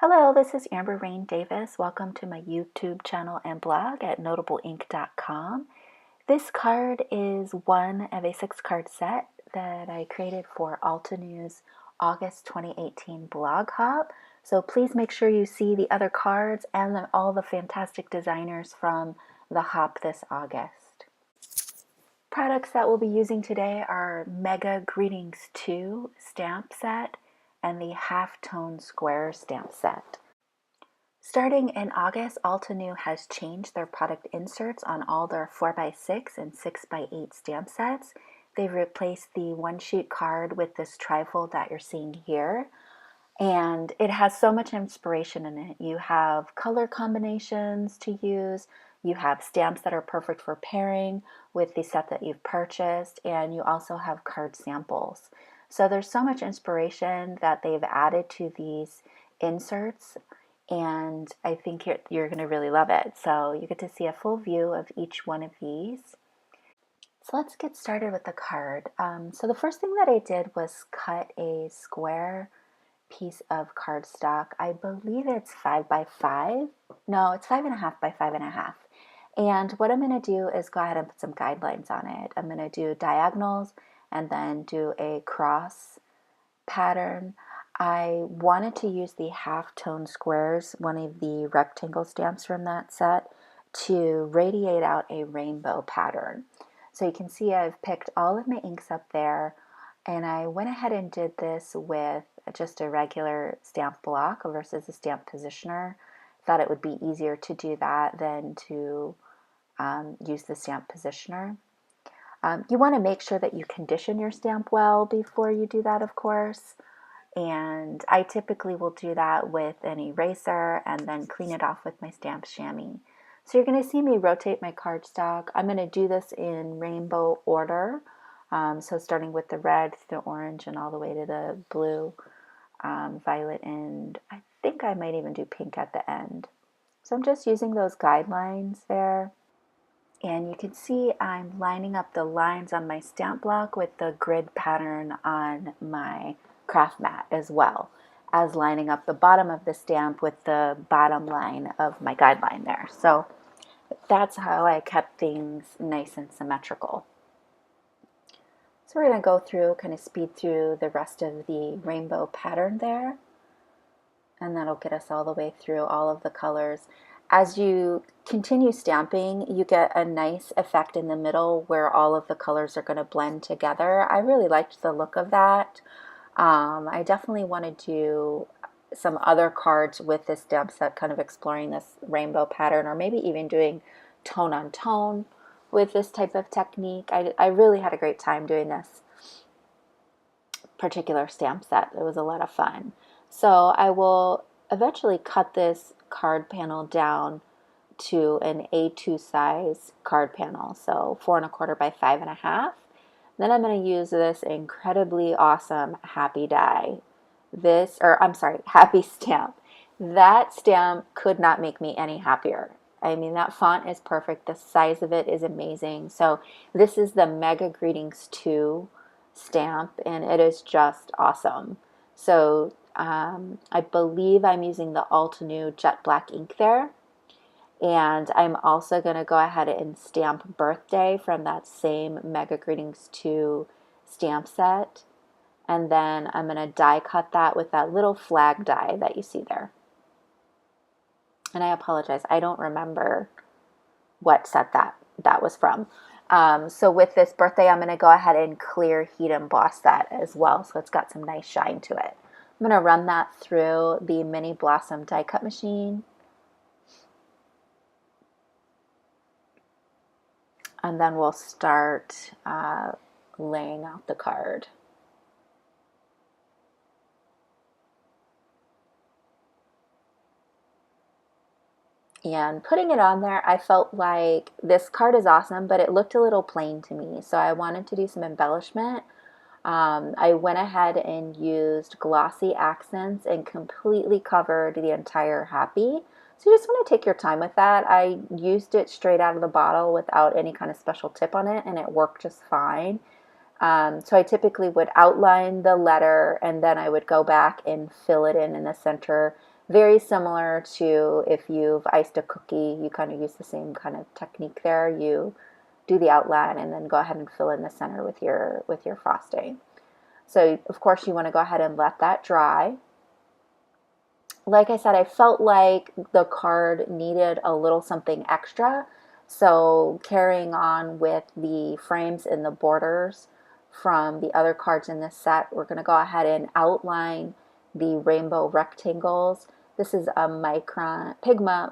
Hello, this is Amber Rain Davis. Welcome to my YouTube channel and blog at notableink.com. This card is one of a 6-card set that I created for Altenew's August 2018 blog hop. So please make sure you see the other cards and all the fantastic designers from the hop this August. Products that we'll be using today are Mega Greetings 2 stamp set and the Halftone Square stamp set. Starting in August, Altenew has changed their product inserts on all their 4x6 and 6x8 stamp sets. They've replaced the one-sheet card with this trifold that you're seeing here. And it has so much inspiration in it. You have color combinations to use, you have stamps that are perfect for pairing with the set that you've purchased, and you also have card samples. So there's so much inspiration that they've added to these inserts, and I think you're going to really love it. So you get to see a full view of each one of these. So let's get started with the card. So the first thing that I did was cut a square piece of cardstock. I believe it's 5x5. No, it's 5.5 by 5.5. And what I'm going to do is go ahead and put some guidelines on it. I'm going to do diagonals and then do a cross pattern. I wanted to use the halftone squares, one of the rectangle stamps from that set, to radiate out a rainbow pattern. So you can see I've picked all of my inks up there, and I went ahead and did this with just a regular stamp block versus a stamp positioner. Thought it would be easier to do that than to use the stamp positioner. You want to make sure that you condition your stamp well before you do that, of course. And I typically will do that with an eraser and then clean it off with my stamp chamois. So you're going to see me rotate my cardstock. I'm going to do this in rainbow order. So starting with the red, the orange, and all the way to the blue, violet, and I think I might even do pink at the end. So I'm just using those guidelines there. And you can see I'm lining up the lines on my stamp block with the grid pattern on my craft mat, as well as lining up the bottom of the stamp with the bottom line of my guideline there. So that's how I kept things nice and symmetrical. So we're going to go through, kind of speed through the rest of the rainbow pattern there, and that'll get us all the way through all of the colors. As you continue stamping, you get a nice effect in the middle where all of the colors are going to blend together. I really liked the look of that. I definitely want to do some other cards with this stamp set, kind of exploring this rainbow pattern, or maybe even doing tone on tone with this type of technique. I really had a great time doing this particular stamp set. It was a lot of fun. So I will eventually cut this card panel down to an A2 size card panel, so 4¼ by 5.5. Then I'm going to use this incredibly awesome happy die. Happy stamp. That stamp could not make me any happier. I mean, that font is perfect. The size of it is amazing. So this is the Mega Greetings 2 stamp, and it is just awesome. So I believe I'm using the Altenew jet black ink there. And I'm also going to go ahead and stamp Birthday from that same Mega Greetings 2 stamp set. And then I'm going to die cut that with that little flag die that you see there. And I apologize, I don't remember what set that was from. So with this Birthday, I'm going to go ahead and clear heat emboss that as well, so it's got some nice shine to it. I'm going to run that through the Mini Blossom die cut machine. And then we'll start laying out the card. And putting it on there, I felt like this card is awesome, but it looked a little plain to me. So I wanted to do some embellishment. I went ahead and used glossy accents and completely covered the entire happy. So you just want to take your time with that. I used it straight out of the bottle without any kind of special tip on it, and it worked just fine. So I typically would outline the letter and then I would go back and fill it in the center. Very similar to if you've iced a cookie, you kind of use the same kind of technique there. You do the outline and then go ahead and fill in the center with your frosting. So of course you want to go ahead and let that dry. Like I said, I felt like the card needed a little something extra. So carrying on with the frames and the borders from the other cards in this set, we're going to go ahead and outline the rainbow rectangles. This is a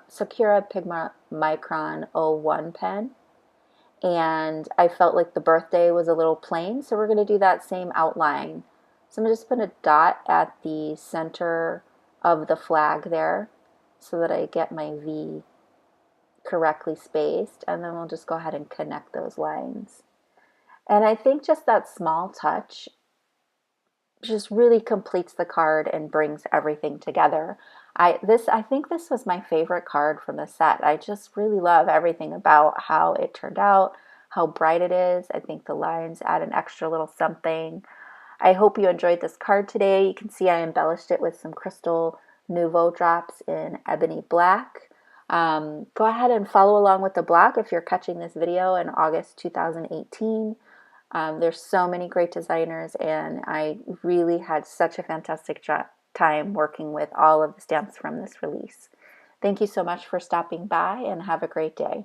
Sakura Pigma Micron 01 pen. And I felt like the birthday was a little plain, so we're going to do that same outline. So I'm just going to dot at the center of the flag there so that I get my V correctly spaced, and then we'll just go ahead and connect those lines. And I think just that small touch just really completes the card and brings everything together. I think this was my favorite card from the set. I just really love everything about how it turned out, how bright it is. I think the lines add an extra little something. I hope you enjoyed this card today. You can see I embellished it with some Crystal Nouveau drops in ebony black. Go ahead and follow along with the blog if you're catching this video in August 2018. There's so many great designers, and I really had such a fantastic time working with all of the stamps from this release. Thank you so much for stopping by, and have a great day.